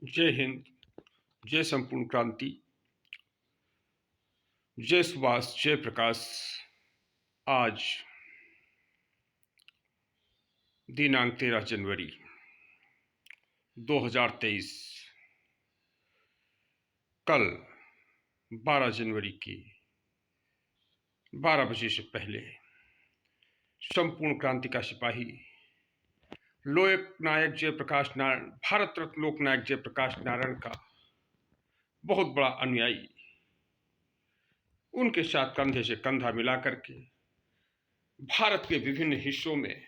जय हिंद, जय संपूर्ण क्रांति, जय सुभाष, जय प्रकाश। आज दिनांक 13 जनवरी 2023, कल 12 जनवरी की 12 बजे से पहले संपूर्ण क्रांति का सिपाही लोक नायक जयप्रकाश नारायण, भारत रत्न लोक नायक जयप्रकाश नारायण का बहुत बड़ा अनुयायी उनके साथ कंधे से कंधा मिला करके भारत के विभिन्न हिस्सों में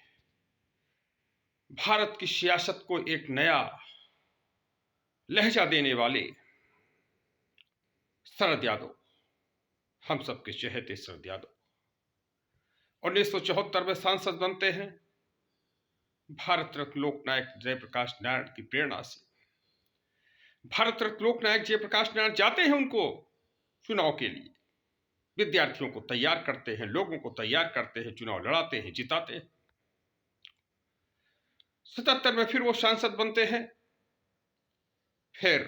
भारत की सियासत को एक नया लहजा देने वाले शरद यादव, हम सबके चहेते शरद यादव 1974 में सांसद बनते हैं। भारत रत्न लोक नायक जयप्रकाश नारायण की प्रेरणा से भारत रत्न लोक नायक जयप्रकाश नारायण जाते हैं उनको चुनाव के लिए, विद्यार्थियों को तैयार करते हैं, लोगों को तैयार करते हैं, चुनाव लड़ाते हैं, जिताते हैं। 77 में फिर वो सांसद बनते हैं। फिर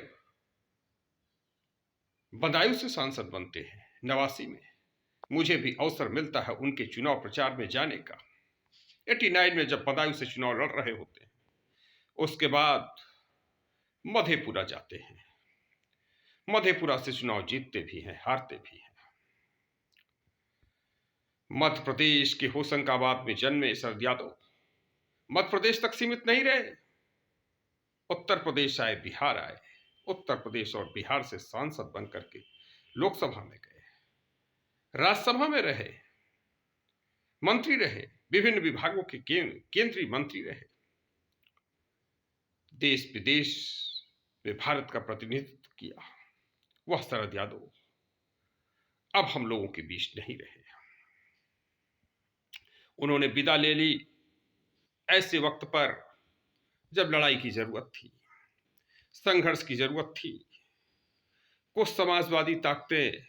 बदायूं से सांसद बनते हैं। 89 में मुझे भी अवसर मिलता है उनके चुनाव प्रचार में जाने का। 89 में जब बदायूं से चुनाव लड़ रहे होते हैं, उसके बाद मधेपुरा जाते हैं। मधेपुरा से चुनाव जीतते भी हैं, हारते भी हैं। मध्य प्रदेश के होशंगाबाद में जन्मे शरद यादव मध्य प्रदेश तक सीमित नहीं रहे, उत्तर प्रदेश आए, बिहार आए। उत्तर प्रदेश और बिहार से सांसद बनकर के लोकसभा में गए, राज्यसभा में रहे, मंत्री रहे, विभिन्न विभागों के केंद्रीय मंत्री रहे, देश विदेश में भारत का प्रतिनिधित्व किया। वह शरद यादव अब हम लोगों के बीच नहीं रहे। उन्होंने विदा ले ली ऐसे वक्त पर जब लड़ाई की जरूरत थी, संघर्ष की जरूरत थी। कुछ समाजवादी ताकतें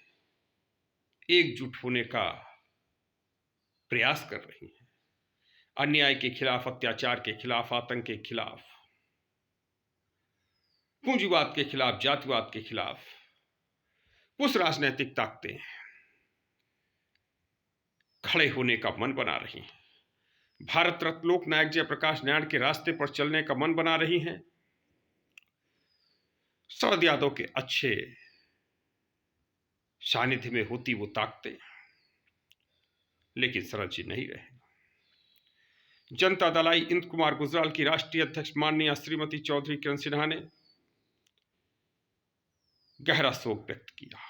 एकजुट होने का प्रयास कर रही हैं, अन्याय के खिलाफ, अत्याचार के खिलाफ, आतंक के खिलाफ, पूंजीवाद के खिलाफ, जातिवाद के खिलाफ। कुछ राजनीतिक ताकतें खड़े होने का मन बना रही हैं, भारत रत्न लोक नायक जयप्रकाश नारायण के रास्ते पर चलने का मन बना रही हैं। शरद यादव के अच्छे सानिध्य में होती वो ताकतें, लेकिन शरद जी नहीं रहे। जनता दल इंद कुमार गुजराल की राष्ट्रीय अध्यक्ष माननीय श्रीमती चौधरी किरण सिन्हा ने गहरा शोक व्यक्त किया।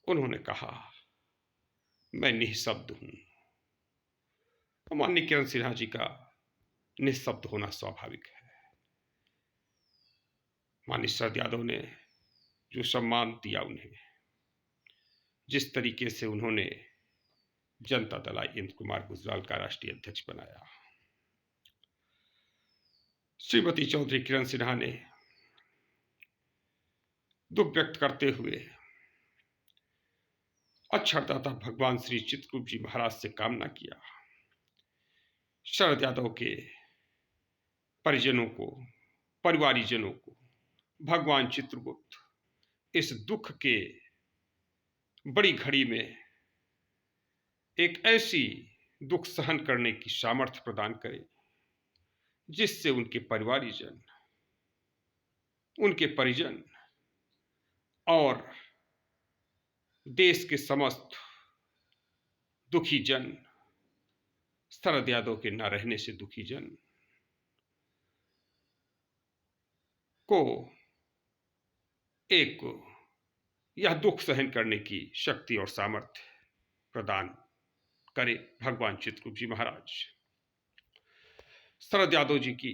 उन्होंने कहा, मैं निःशब्द हूं। माननीय किरण सिन्हा जी का निःशब्द होना स्वाभाविक है। माननीय शरद यादव ने जो सम्मान दिया उन्हें, जिस तरीके से उन्होंने जनता दल इंद कुमार गुजराल का राष्ट्रीय अध्यक्ष बनाया, श्रीमती चौधरी किरण सिन्हा ने दुख व्यक्त करते हुए अक्षरदाता भगवान श्री चित्रकूट जी महाराज से कामना किया, शरद यादव के परिजनों को, परिवारीजनों को भगवान चित्रगुप्त इस दुख के बड़ी घड़ी में एक ऐसी दुख सहन करने की सामर्थ्य प्रदान करे जिससे उनके परिवारीजन, उनके परिजन और देश के समस्त दुखी जन, शरद यादव के न रहने से दुखी जन को एक यह दुख सहन करने की शक्ति और सामर्थ्य प्रदान करे भगवान चित्रकूट जी महाराज। शरद यादव जी की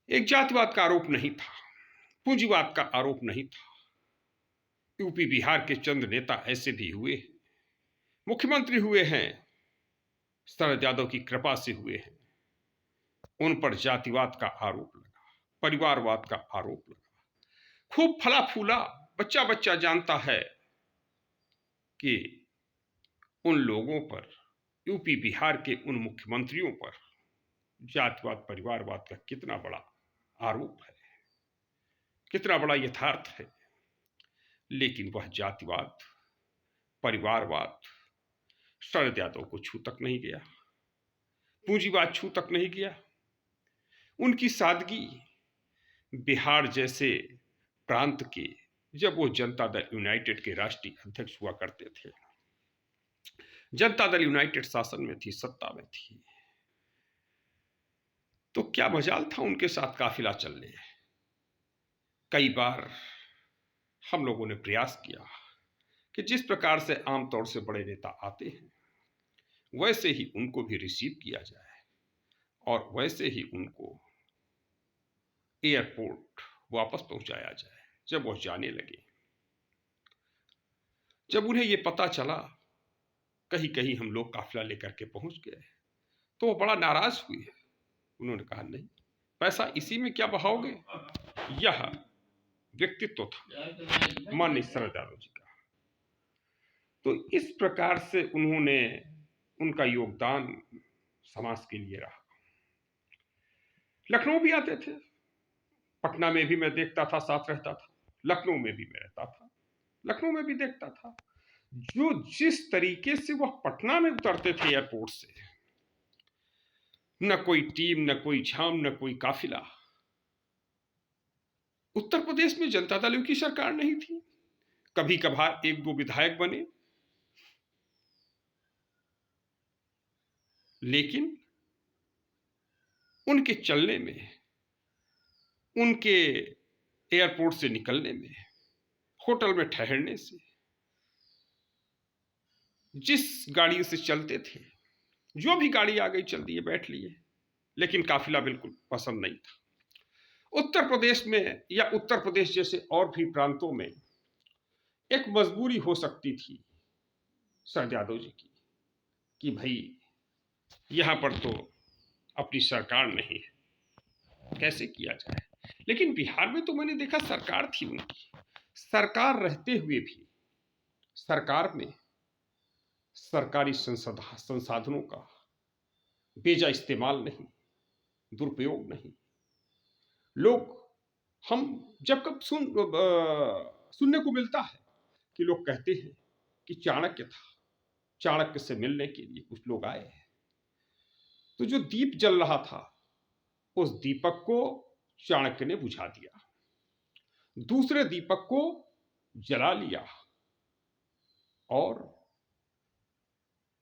एक जातिवाद का आरोप नहीं था, पूंजीवाद का आरोप नहीं था। यूपी बिहार के चंद नेता ऐसे भी हुए, मुख्यमंत्री हुए हैं, शरद यादव की कृपा से हुए हैं। उन पर जातिवाद का आरोप लगा, परिवारवाद का आरोप लगा, खूब फला फूला। बच्चा बच्चा जानता है कि उन लोगों पर, यूपी बिहार के उन मुख्यमंत्रियों पर जातिवाद परिवारवाद का कितना बड़ा आरोप है, कितना बड़ा यथार्थ है। लेकिन वह जातिवाद परिवारवाद शरद यादव को छू तक नहीं गया, पूंजीवाद छू तक नहीं गया। उनकी सादगी बिहार जैसे प्रांत के, जब वो जनता दल यूनाइटेड के राष्ट्रीय अध्यक्ष हुआ करते थे, जनता दल यूनाइटेड शासन में थी, सत्ता में थी, तो क्या मजाल था उनके साथ काफिला चलने। कई बार हम लोगों ने प्रयास किया कि जिस प्रकार से आमतौर से बड़े नेता आते हैं वैसे ही उनको भी रिसीव किया जाए और वैसे ही उनको एयरपोर्ट वापस पहुंचाया जाए। जब वो जाने लगे, जब उन्हें ये पता चला कहीं कहीं हम लोग काफिला लेकर के पहुंच गए, तो वो बड़ा नाराज हुए। उन्होंने कहा नहीं, पैसा इसी में क्या बहाओगे। यह व्यक्तित्व था माननीय शरद यादव जी का। तो इस प्रकार से उन्होंने, उनका योगदान समाज के लिए रहा। लखनऊ भी आते थे, पटना में भी मैं देखता था, साथ रहता था, लखनऊ में भी मैं रहता था, लखनऊ में भी देखता था। जो जिस तरीके से वह पटना में उतरते थे एयरपोर्ट से, न कोई टीम, न कोई झाम, न कोई काफिला। उत्तर प्रदेश में जनता दल की सरकार नहीं थी, कभी कभार एक दो विधायक बने, लेकिन उनके चलने में, उनके एयरपोर्ट से निकलने में, होटल में ठहरने से, जिस गाड़ी से चलते थे, जो भी गाड़ी आ गई चल दिए, बैठ लिए, लेकिन काफिला बिल्कुल पसंद नहीं था। उत्तर प्रदेश में या उत्तर प्रदेश जैसे और भी प्रांतों में एक मजबूरी हो सकती थी शरद यादव जी की कि भाई यहां पर तो अपनी सरकार नहीं है, कैसे किया जाए। लेकिन बिहार में तो मैंने देखा सरकार थी उनकी, सरकार रहते हुए भी सरकार में सरकारी संसाधनों का बेजा इस्तेमाल नहीं, दुरुपयोग नहीं। लोग, हम जब कब सुनने को मिलता है कि लोग कहते हैं कि चाणक्य था, चाणक्य से मिलने के लिए कुछ लोग आए हैं, तो जो दीप जल रहा था उस दीपक को चाणक्य ने बुझा दिया, दूसरे दीपक को जला लिया और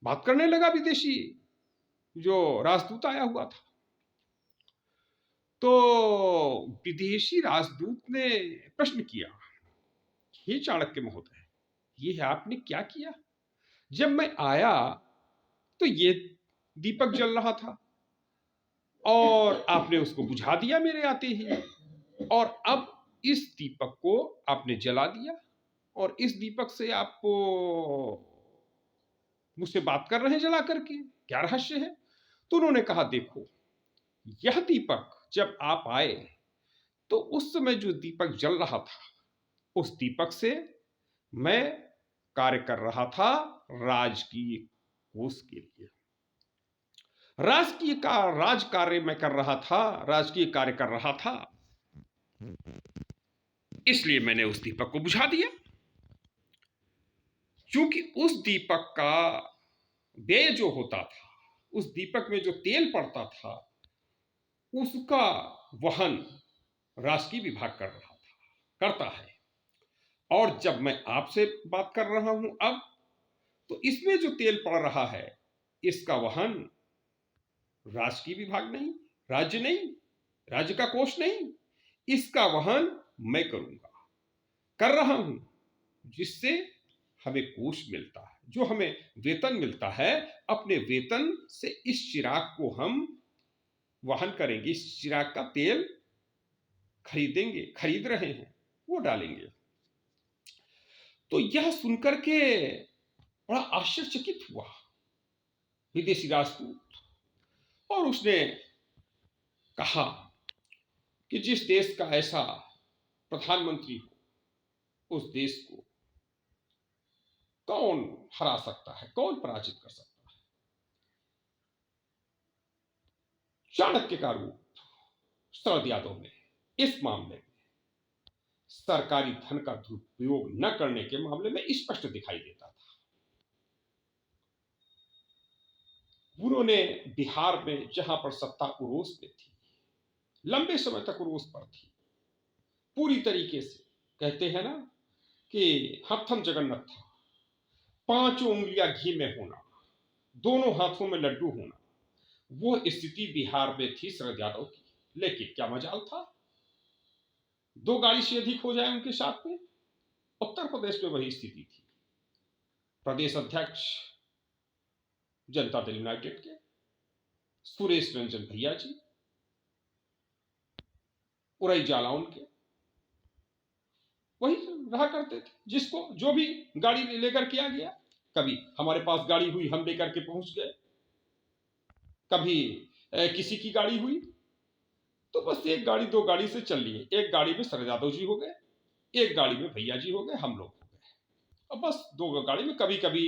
बात करने लगा विदेशी जो राजदूत आया हुआ था। तो विदेशी राजदूत ने प्रश्न किया, हे चाणक्य महोदय, ये आपने क्या किया? जब मैं आया तो ये दीपक जल रहा था और आपने उसको बुझा दिया मेरे आते ही, और अब इस दीपक को आपने जला दिया और इस दीपक से आपको मुझसे बात कर रहे हैं जला करके, क्या रहस्य है? तो उन्होंने कहा, देखो, यह दीपक जब आप आए तो उस समय जो दीपक जल रहा था, उस दीपक से मैं कार्य कर रहा था राजकीय कोष के लिए, राज कार्य मैं कर रहा था, राजकीय कार्य कर रहा था, इसलिए मैंने उस दीपक को बुझा दिया। क्योंकि उस दीपक का व्यय जो होता था, उस दीपक में जो तेल पड़ता था, उसका वहन राजकीय विभाग कर रहा था, करता है। और जब मैं आपसे बात कर रहा हूं अब, तो इसमें जो तेल पड़ रहा है, इसका वहन राजकीय विभाग नहीं, राज्य नहीं, राज्य का कोष नहीं, इसका वहन मैं करूंगा, कर रहा हूं, जिससे हमें कोष मिलता है, जो हमें वेतन मिलता है, अपने वेतन से इस चिराग को हम वहन करेंगे, इस चिराग का तेल खरीदेंगे, खरीद रहे हैं, वो डालेंगे। तो यह सुनकर के बड़ा आश्चर्यचकित हुआ विदेशी राजदूत, और उसने कहा कि जिस देश का ऐसा प्रधानमंत्री हो, उस देश को कौन हरा सकता है, कौन पराजित कर सकता है। चाणक्य का रूप शरद यादव ने इस मामले में सरकारी धन का दुरुपयोग न करने के मामले में स्पष्ट दिखाई देता था। उन्होंने बिहार में जहां पर सत्ता उरोस में थी, लंबे समय तक उरोस पर थी, पूरी तरीके से कहते हैं ना कि हथम जगन्नाथ था, पांचों उंगलियां घी में होना, दोनों हाथों में लड्डू होना, वो स्थिति बिहार में थी शरद यादव की। लेकिन क्या मजाल था, 2 गाड़ी से अधिक हो जाए उनके साथ में। उत्तर प्रदेश में वही स्थिति थी। प्रदेश अध्यक्ष जनता दल यूनाइटेड के सुरेश रंजन भैया जी, उरई जाला उनके, वही रहा करते थे। जिसको जो भी गाड़ी लेकर के आ गया, कभी हमारे पास गाड़ी हुई हम लेकर के पहुंच गए, कभी किसी की गाड़ी हुई तो बस 1 गाड़ी 2 गाड़ी से चल लिए। एक गाड़ी में शरद यादव जी हो गए, एक गाड़ी में भैया जी हो गए, हम लोग हो गए। और बस 2 गाड़ी में कभी कभी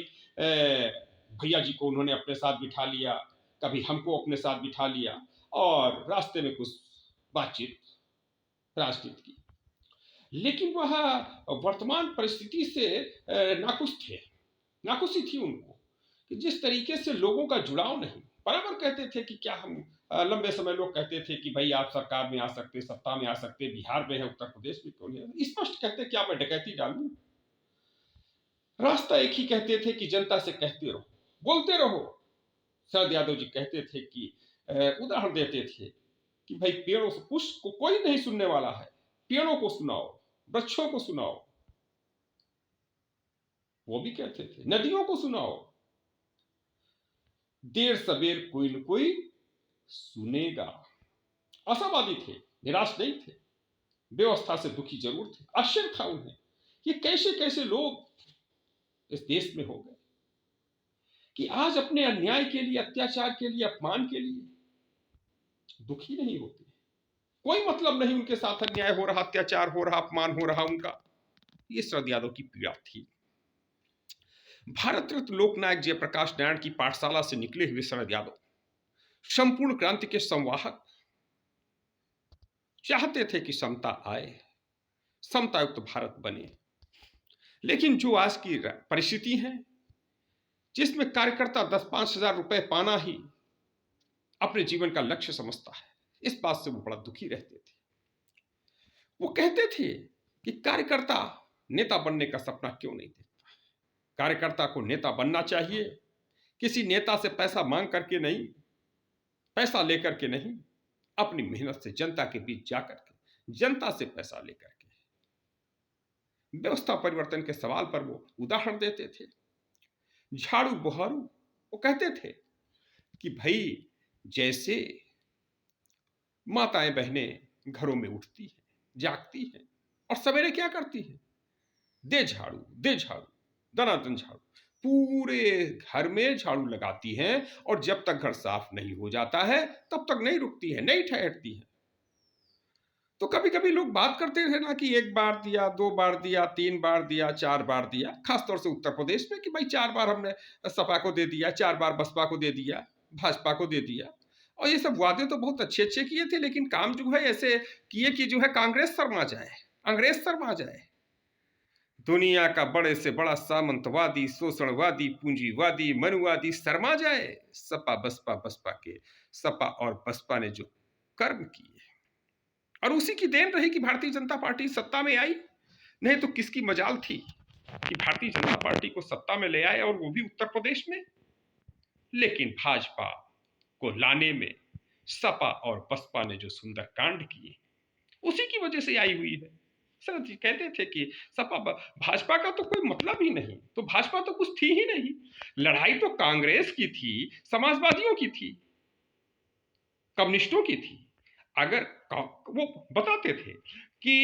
भैया जी को उन्होंने अपने साथ बिठा लिया, कभी हमको अपने साथ बिठा लिया और रास्ते में कुछ बातचीत राजनीति की। लेकिन वह वर्तमान परिस्थिति से नाखुश थे, नाखुशी थी उनको कि जिस तरीके से लोगों का जुड़ाव नहीं। बराबर कहते थे कि क्या हम लंबे समय लोग कहते थे कि भाई आप सरकार में आ सकते, सत्ता में आ सकते, बिहार में है, उत्तर प्रदेश में क्यों नहीं। स्पष्ट कहते क्या मैं डकैती डालूं, रास्ता एक ही कहते थे कि जनता से कहते रहो, बोलते रहो। शरद यादव जी कहते थे कि उदाहरण देते थे कि भाई पेड़ों से पुष्प को कोई नहीं सुनने वाला है, पेड़ों को सुनाओ, वृक्षों को सुनाओ। वो भी कहते थे नदियों को सुनाओ, देर सबेर कोई न कोई सुनेगा। आशावादी थे, निराश नहीं थे, व्यवस्था से दुखी जरूर थे। आश्चर्य था उन्हें कि कैसे कैसे लोग इस देश में हो गए कि आज अपने अन्याय के लिए, अत्याचार के लिए, अपमान के लिए दुखी नहीं होते। कोई मतलब नहीं उनके साथ अन्याय हो रहा, अत्याचार हो रहा, अपमान हो रहा उनका। ये शरद यादव की पीड़ा थी। भारत रत्न लोकनायक जयप्रकाश नारायण की पाठशाला से निकले हुए शरद यादव संपूर्ण क्रांति के संवाहक, चाहते थे कि समता आए, समतायुक्त भारत बने। लेकिन जो आज की परिस्थिति है जिसमें कार्यकर्ता 10-5 हजार रुपए पाना ही अपने जीवन का लक्ष्य समझता है, इस बात से वो बड़ा दुखी रहते थे। वो कहते थे कि कार्यकर्ता नेता बनने का सपना क्यों नहीं देखता। कार्यकर्ता को नेता बनना चाहिए, किसी नेता से पैसा मांग करके नहीं, पैसा लेकर के नहीं, अपनी मेहनत से जनता के बीच जाकर के, जनता से पैसा लेकर के। व्यवस्था परिवर्तन के सवाल पर वो उदाहरण देते थे। झाड़ू बुहारू, वो कहते थे कि भाई जैसे माताएं बहनें घरों में उठती हैं, जागती हैं और सवेरे क्या करती हैं, दे झाड़ू, दे झाड़ू, दनादन झाड़ू, पूरे घर में झाड़ू लगाती हैं और जब तक घर साफ नहीं हो जाता है तब तक नहीं रुकती है, नहीं ठहरती है। तो कभी कभी लोग बात करते थे ना कि 1 बार दिया, 2 बार दिया, 3 बार दिया, 4 बार दिया, खासतौर से उत्तर प्रदेश में कि भाई 4 बार हमने सपा को दे दिया, 4 बार बसपा को दे दिया, भाजपा को दे दिया। और ये सब वादे तो बहुत अच्छे अच्छे किए थे, लेकिन काम जो है ऐसे किए कि जो है कांग्रेस शर्मा जाए, अंग्रेज शर्मा जाए। दुनिया का बड़े से बड़ा सामंतवादी, शोषणवादी, पूंजीवादी, मनुवादी शर्मा जाए सपा बसपा, बसपा के सपा और बसपा ने जो कर्म किए। और उसी की देन रही कि भारतीय जनता पार्टी सत्ता में आई। नहीं तो किसकी मजाल थी कि भारतीय जनता पार्टी को सत्ता में ले आए, और वो भी उत्तर प्रदेश में। लेकिन भाजपा को लाने में सपा और बसपा ने जो सुंदर कांड किए, उसी की वजह से आई हुई है। शरद जी कहते थे कि सपा भाजपा का तो कोई मतलब ही नहीं, तो भाजपा तो कुछ थी ही नहीं। लड़ाई तो कांग्रेस की थी, समाजवादियों की थी, कम्युनिस्टों की थी। अगर वो बताते थे कि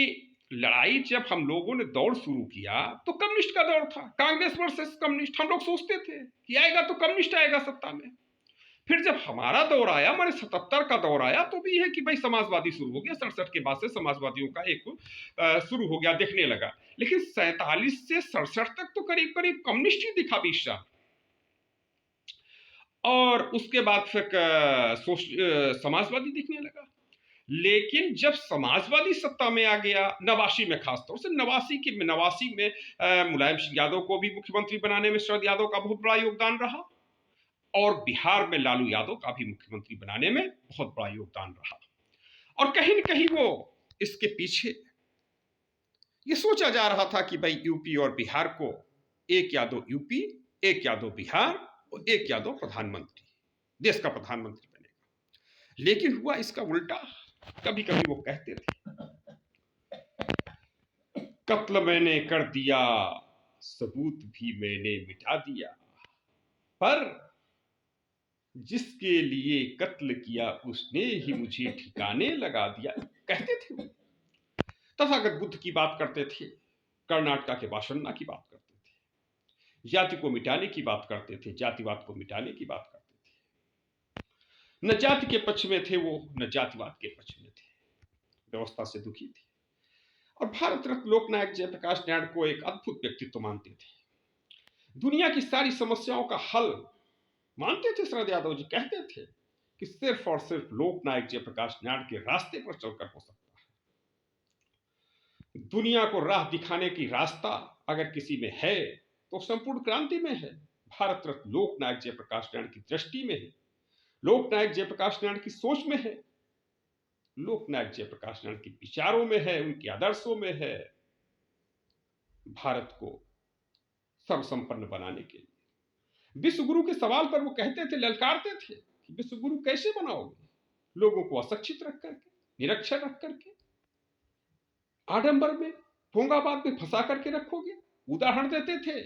लड़ाई जब हम लोगों ने दौड़ शुरू किया तो कम्युनिस्ट का दौर था, कांग्रेस वर्सेस कम्युनिस्ट। हम लोग सोचते थे कि आएगा तो कम्युनिस्ट आएगा सत्ता में। फिर जब हमारा दौर आया, हमारे 77 का दौर आया, तो भी है कि भाई समाजवादी शुरू हो गया। 67 के बाद से समाजवादियों का एक शुरू हो गया, देखने लगा। लेकिन 47 से 67 तक तो करीब करीब कम्युनिस्ट ही दिखा 20 साल। और उसके बाद फिर समाजवादी दिखने लगा। लेकिन जब समाजवादी सत्ता में आ गया, नवासी में, खासतौर से नवासी में मुलायम सिंह यादव को भी मुख्यमंत्री बनाने में शरद यादव का बहुत बड़ा योगदान रहा, और बिहार में लालू यादव का भी मुख्यमंत्री बनाने में बहुत बड़ा योगदान रहा। और कहीं न कहीं वो इसके पीछे ये सोचा जा रहा था कि भाई यूपी और बिहार को एक यादव यूपी, एक यादव बिहार और एक यादव प्रधानमंत्री, देश का प्रधानमंत्री बनेगा। लेकिन हुआ इसका उल्टा। कभी कभी वो कहते थे, कत्ल मैंने कर दिया, सबूत भी मैंने मिटा दिया, पर जिसके लिए कत्ल किया उसने ही मुझे ठिकाने लगा दिया, कहते थे वो। तथागत बुद्ध की बात करते थे, कर्नाटक के वासन्ना की बात करते थे, जाति को मिटाने की बात करते थे, जातिवाद को मिटाने की बात करते थे। न जाति के पक्ष में थे वो, न जातिवाद के पक्ष में थे, व्यवस्था से दुखी थे। और भारत रत्न लोकनायक जयप्रकाश नारायण को एक अद्भुत व्यक्तित्व मानते थे। दुनिया की सारी समस्याओं का हल मानते थे शरद यादव जी। कहते थे कि सिर्फ और सिर्फ लोकनायक जयप्रकाश नारायण के रास्ते पर चलकर हो सकता है। दुनिया को राह दिखाने की रास्ता अगर किसी में है तो संपूर्ण क्रांति में है। भारत रत्न लोकनायक जयप्रकाश नारायण की दृष्टि में है, लोकनायक जयप्रकाश नारायण की सोच में है, लोकनायक जयप्रकाश नारायण के विचारों में है, उनके आदर्शों में है, भारत को सर्वसंपन्न बनाने के लिए। विश्व गुरु के सवाल पर वो कहते थे, ललकारते थे कि विश्व गुरु कैसे बनाओगे? लोगों को अशिक्षित रख करके, निरक्षर रख करके, आडंबर में, भोंगाबाद में फंसा करके रखोगे? उदाहरण देते थे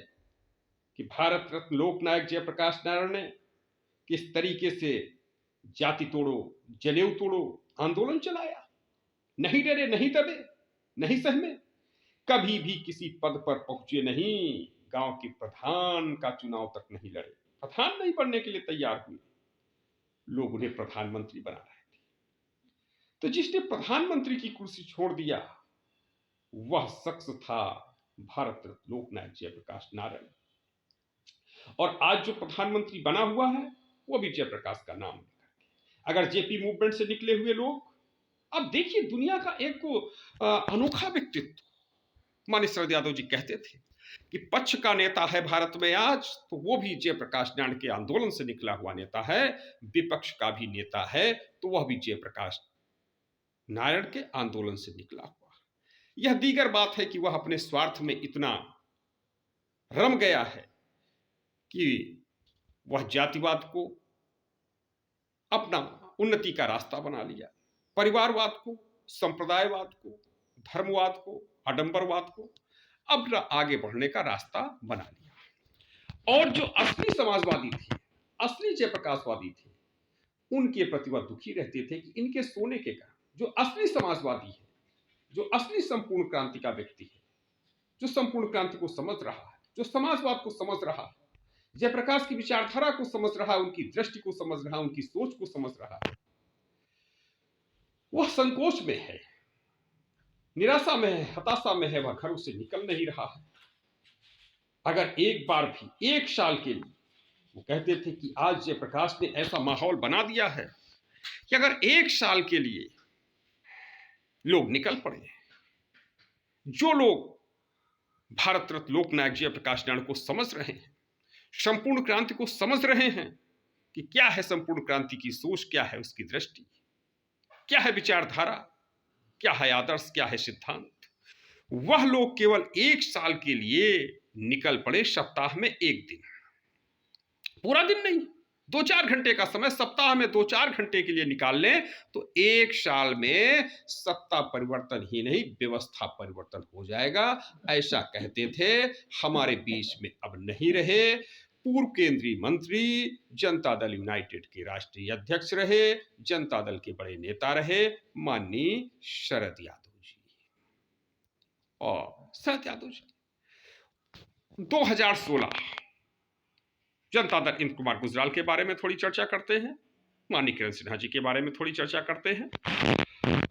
कि भारत रत्न लोकनायक जयप्रकाश नारायण ने किस तरीके से जाति तोड़ो, जनेऊ तोड़ो आंदोलन चलाया, नहीं डरे, नहीं दबे, नहीं सहमे, कभी भी किसी पद पर पहुंचे नहीं, गांव के प्रधान का चुनाव तक नहीं लड़े, प्रधान नहीं बनने के लिए तैयार हुए, लोग उन्हें प्रधानमंत्री बना रहे थे। तो जिसने प्रधानमंत्री की कुर्सी छोड़ दिया वह शख्स था भारत रत्न लोकनायक जयप्रकाश नारायण। और आज जो प्रधानमंत्री बना हुआ है वो भी जयप्रकाश का नाम लेकर। अगर जेपी मूवमेंट से निकले हुए लोग, अब देखिए दुनिया का एक अनोखा व्यक्तित्व, माननीय शरद यादव जी कहते थे कि पक्ष का नेता है भारत में आज तो वो भी जयप्रकाश नारायण के आंदोलन से निकला हुआ नेता है, विपक्ष का भी नेता है तो वह भी जयप्रकाश नारायण के आंदोलन से निकला हुआ। यह दीगर बात है कि वह अपने स्वार्थ में इतना रम गया है कि वह जातिवाद को अपना उन्नति का रास्ता बना लिया, परिवारवाद को, संप्रदायवाद को, धर्मवाद को, आडंबरवाद को अब आगे बढ़ने का रास्ता बना लिया। और जो असली समाजवादी थे, असली जयप्रकाशवादी थे, उनके प्रति वह दुखी रहते थे कि इनके सोने के कारण जो असली समाजवादी है, जो असली संपूर्ण क्रांति का व्यक्ति है, जो संपूर्ण क्रांति को समझ रहा है, जो समाजवाद को समझ रहा है, जयप्रकाश की विचारधारा को समझ रहा है, उनकी दृष्टि को समझ रहा है, उनकी सोच को समझ रहा है, वह संकोच में है, निराशा में है, हताशा में है, वह घरों से निकल नहीं रहा है। अगर एक बार भी, एक साल के लिए, वो कहते थे कि आज जयप्रकाश ने ऐसा माहौल बना दिया है कि अगर एक साल के लिए लोग निकल पड़े, जो लोग भारत रत्न लोकनायक जयप्रकाश नारायण को समझ रहे हैं, संपूर्ण क्रांति को समझ रहे हैं कि क्या है संपूर्ण क्रांति की सोच, क्या है उसकी दृष्टि, क्या है विचारधारा, क्या है आदर्श, क्या है सिद्धांत, वह लोग केवल एक साल के लिए निकल पड़े, सप्ताह में एक दिन, पूरा दिन नहीं, 2-4 घंटे का समय सप्ताह में 2-4 घंटे के लिए निकाल लें तो एक साल में सत्ता परिवर्तन ही नहीं, व्यवस्था परिवर्तन हो जाएगा। ऐसा कहते थे। हमारे बीच में अब नहीं रहे। पूर्व केंद्रीय मंत्री, जनता दल यूनाइटेड के राष्ट्रीय अध्यक्ष रहे, जनता दल के बड़े नेता रहे माननीय शरद यादव जी। और शरद यादव जी 2016 जनता दल इंद्र कुमार गुजराल के बारे में थोड़ी चर्चा करते हैं, माननीय किरण सिन्हा जी के बारे में थोड़ी चर्चा करते हैं।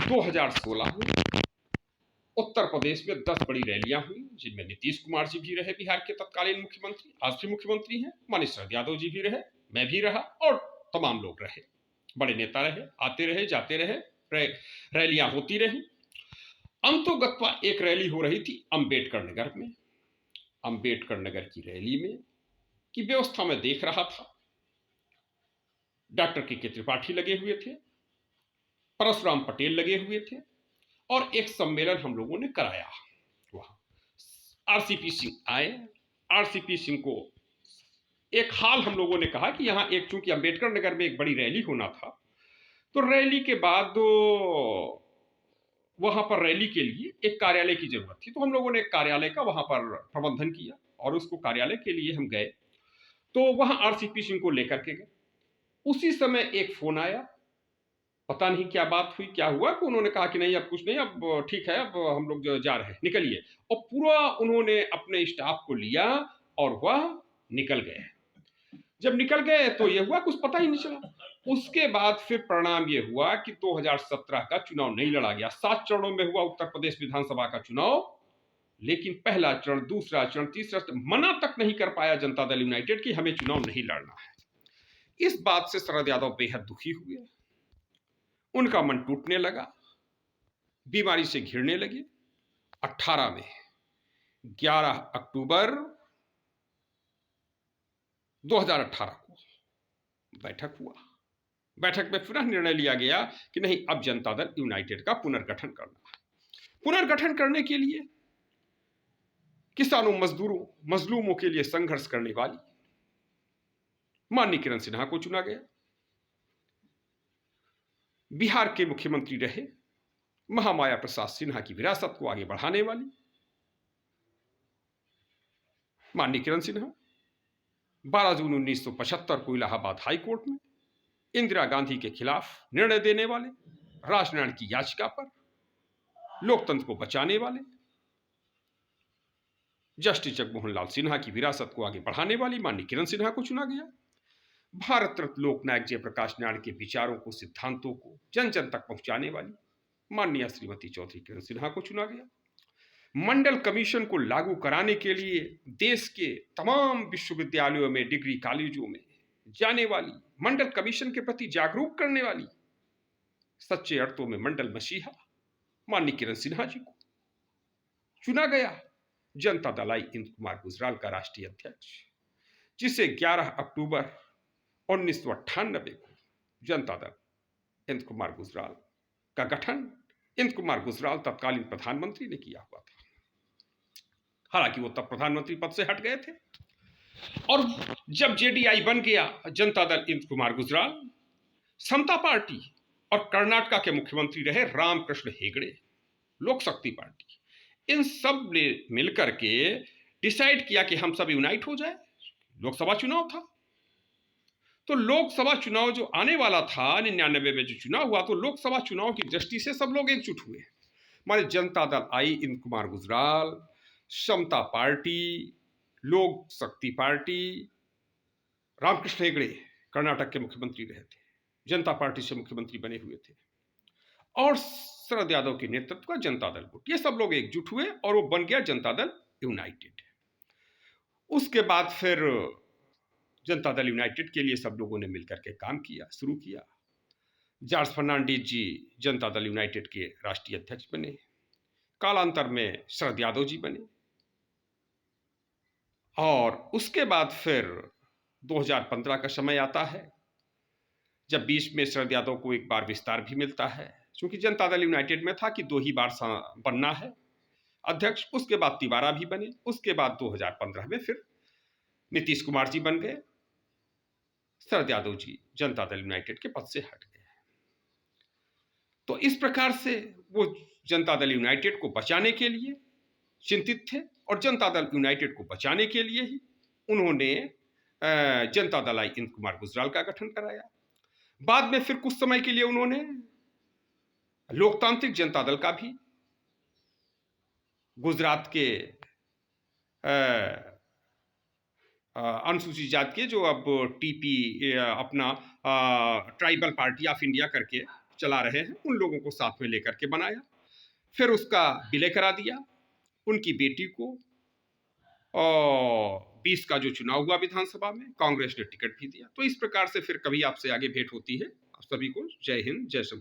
2016 में उत्तर प्रदेश में 10 बड़ी रैलियां हुई जिनमें नीतीश कुमार जी भी रहे, बिहार के तत्कालीन मुख्यमंत्री, आज भी मुख्यमंत्री हैं, माननीय शरद यादव जी भी रहे, मैं भी रहा और तमाम लोग रहे, बड़े नेता रहे, आते रहे जाते रहे, रैलियां होती रही। अंतोगत्वा एक रैली हो रही थी अंबेडकर नगर में। अंबेडकर नगर की रैली में की व्यवस्था में देख रहा था, डॉक्टर के त्रिपाठी लगे हुए थे, परशुराम पटेल लगे हुए थे और एक सम्मेलन हम लोगों ने कराया वहां। आरसीपी सिंह आए। आरसीपी सिंह को एक हाल हम लोगों ने कहा कि यहां एक, चूंकि अंबेडकर नगर में एक बड़ी रैली होना था, तो रैली के बाद वहां पर रैली के लिए एक कार्यालय की जरूरत थी, तो हम लोगों ने एक कार्यालय का वहां पर प्रबंधन किया और उसको कार्यालय के लिए हम गए, तो वहां आरसीपी सिंह को लेकर के गए। उसी समय एक फोन आया, पता नहीं क्या बात हुई, क्या हुआ, कि उन्होंने कहा कि नहीं अब कुछ नहीं, अब ठीक है, अब हम लोग जा रहे हैं, निकलिए। और पूरा उन्होंने अपने स्टाफ को लिया और वह निकल गए। जब निकल गए तो यह हुआ कुछ पता ही नहीं चला। उसके बाद फिर परिणाम यह हुआ कि 2017 का चुनाव नहीं लड़ा गया। 7 चरणों में हुआ उत्तर प्रदेश विधानसभा का चुनाव, लेकिन पहला चरण, दूसरा चरण, तीसरा चरण मना तक नहीं कर पाया जनता दल यूनाइटेड कि हमें चुनाव नहीं लड़ना है। इस बात से शरद यादव बेहद दुखी हुए, उनका मन टूटने लगा, बीमारी से घिरने लगे। 18 में 11 अक्टूबर 2018 को बैठक हुआ। बैठक में पुनः निर्णय लिया गया कि नहीं, अब जनता दल यूनाइटेड का पुनर्गठन करना है। पुनर्गठन करने के लिए किसानों, मजदूरों, मजलूमों के लिए संघर्ष करने वाली माननीय किरण सिन्हा को चुना गया। बिहार के मुख्यमंत्री रहे महामाया प्रसाद सिन्हा की विरासत को आगे बढ़ाने वाली माननीय किरण सिन्हा। 12 जून 1975 को इलाहाबाद हाई कोर्ट में इंदिरा गांधी के खिलाफ निर्णय देने वाले, राजनारायण की याचिका पर लोकतंत्र को बचाने वाले जस्टिस जगमोहन लाल सिन्हा की विरासत को आगे बढ़ाने वाली माननीय किरण सिन्हा को चुना गया। भारत रत्न लोकनायक जयप्रकाश नारायण के विचारों को, सिद्धांतों को जन जन तक पहुंचाने वाली माननीय श्रीमती चौधरी किरण सिन्हा को चुना गया। मंडल कमीशन को लागू कराने के लिए देश के तमाम विश्वविद्यालयों में, डिग्री कॉलेजों में जाने वाली, मंडल कमीशन के प्रति जागरूक करने वाली, सच्चे अर्थों में मंडल मसीहा माननीय किरण सिन्हा जी को चुना गया। जनता दल आई इंदु कुमार गुजराल का राष्ट्रीय अध्यक्ष, जिसे 11 अक्टूबर 1998 को जनता दल इंदु कुमार गुजराल का गठन इंदु कुमार गुजराल तत्कालीन प्रधानमंत्री ने किया हुआ था। हालांकि वो तब प्रधानमंत्री पद से हट गए थे। और जब जेडीआई बन गया जनता दल इंदु कुमार गुजराल, समता पार्टी और कर्नाटका के मुख्यमंत्री रहे रामकृष्ण हेगड़े, लोक शक्ति पार्टी, इन सब ने मिलकर के डिसाइड किया कि हम सब यूनाइट हो जाए। लोकसभा चुनाव था, तो लोकसभा चुनाव जो आने वाला था 99 में जो चुनाव हुआ, तो लोकसभा चुनाव की दृष्टि से सब लोग एकजुट हुए। हमारे जनता दल आई इंदु कुमार गुजराल, समता पार्टी, लोक शक्ति पार्टी, रामकृष्ण हेगड़े कर्नाटक के मुख्यमंत्री रहे थे, जनता पार्टी से मुख्यमंत्री बने हुए थे, और शरद यादव के नेतृत्व का जनता दल गुट, ये सब लोग एकजुट हुए और वो बन गया जनता दल यूनाइटेड। उसके बाद फिर जनता दल यूनाइटेड के लिए सब लोगों ने मिलकर के काम किया, शुरू किया। जॉर्ज फर्नांडिस जी जनता दल यूनाइटेड के राष्ट्रीय अध्यक्ष बने, कालांतर में शरद यादव जी बने, और उसके बाद फिर 2015 का समय आता है, जब बीच में शरद यादव को एक बार विस्तार भी मिलता है, क्योंकि जनता दल यूनाइटेड में था कि 2 ही बार बनना है अध्यक्ष। उसके बाद तिवारा भी बने। उसके बाद 2015 में फिर नीतीश कुमार जी बन गए, शरद यादव जी जनता दल यूनाइटेड के पद से हट गए। तो इस प्रकार से वो जनता दल यूनाइटेड को बचाने के लिए चिंतित थे, और जनता दल यूनाइटेड को बचाने के लिए ही उन्होंने जनता दल आई इंदु कुमार गुजराल का गठन कराया। बाद में फिर कुछ समय के लिए उन्होंने लोकतांत्रिक जनता दल का भी, गुजरात के अनुसूचित जाति के, जो अब टीपी अपना ट्राइबल पार्टी ऑफ इंडिया करके चला रहे हैं, उन लोगों को साथ में लेकर के बनाया। फिर उसका विलय करा दिया, उनकी बेटी को 20 का जो चुनाव हुआ विधानसभा में, कांग्रेस ने टिकट भी दिया। तो इस प्रकार से फिर कभी आपसे आगे भेंट होती है। आप सभी को जय हिंद, जय श्री